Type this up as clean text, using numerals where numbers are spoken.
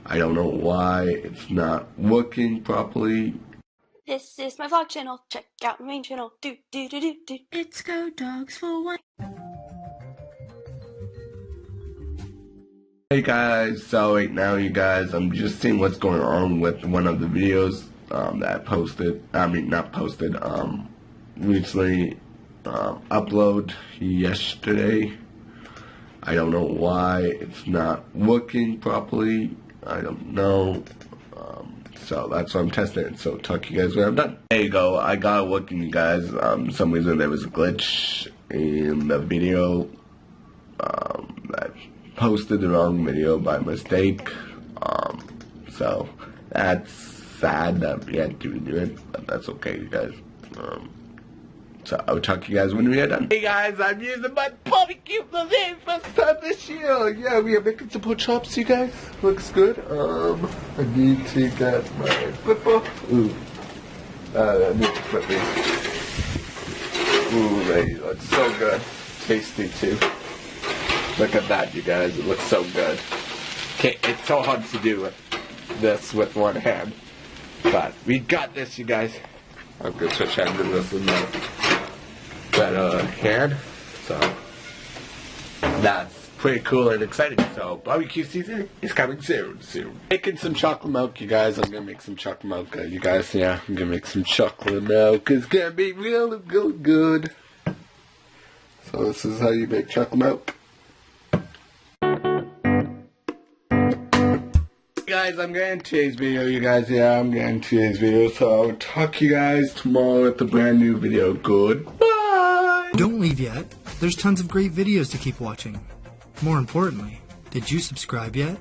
I don't know why it's not working properly. This is my vlog channel. Check out my main channel. Do do do do do. It's Go Dogs for One. Hey guys, so right now you guys, I'm just seeing what's going on with one of the videos that I posted. I mean, not posted. Recently upload yesterday. I don't know why it's not working properly. I don't know. So that's why I'm testing it. So talk to you guys when I'm done. There you go. I got it working, you guys. Some reason there was a glitch in the video. I posted the wrong video by mistake. So that's sad that we had to do it, but that's okay, you guys. So I'll talk to you guys when we are done. Hey guys, I'm using my barbecue for the very first time this year. Yeah, we are making some pork chops, you guys. Looks good. I need to get my flipper. Ooh. I need to flip me. Ooh, they look so good. Tasty too. Look at that, you guys. It looks so good. Okay, it's so hard to do this with one hand. But we got this, you guys. I'm going to switch hands in this and that hand. So that's pretty cool and exciting. So barbecue season is coming soon. Making some chocolate milk, you guys. I'm gonna make some chocolate milk, you guys. Yeah, I'm gonna make some chocolate milk. It's gonna be really good. So this is how you make chocolate milk. Guys, I'm getting today's video, you guys. Yeah, I'm getting today's video. So I'll talk to you guys tomorrow with a brand new video. Goodbye. Don't leave yet. There's tons of great videos to keep watching. More importantly, did you subscribe yet?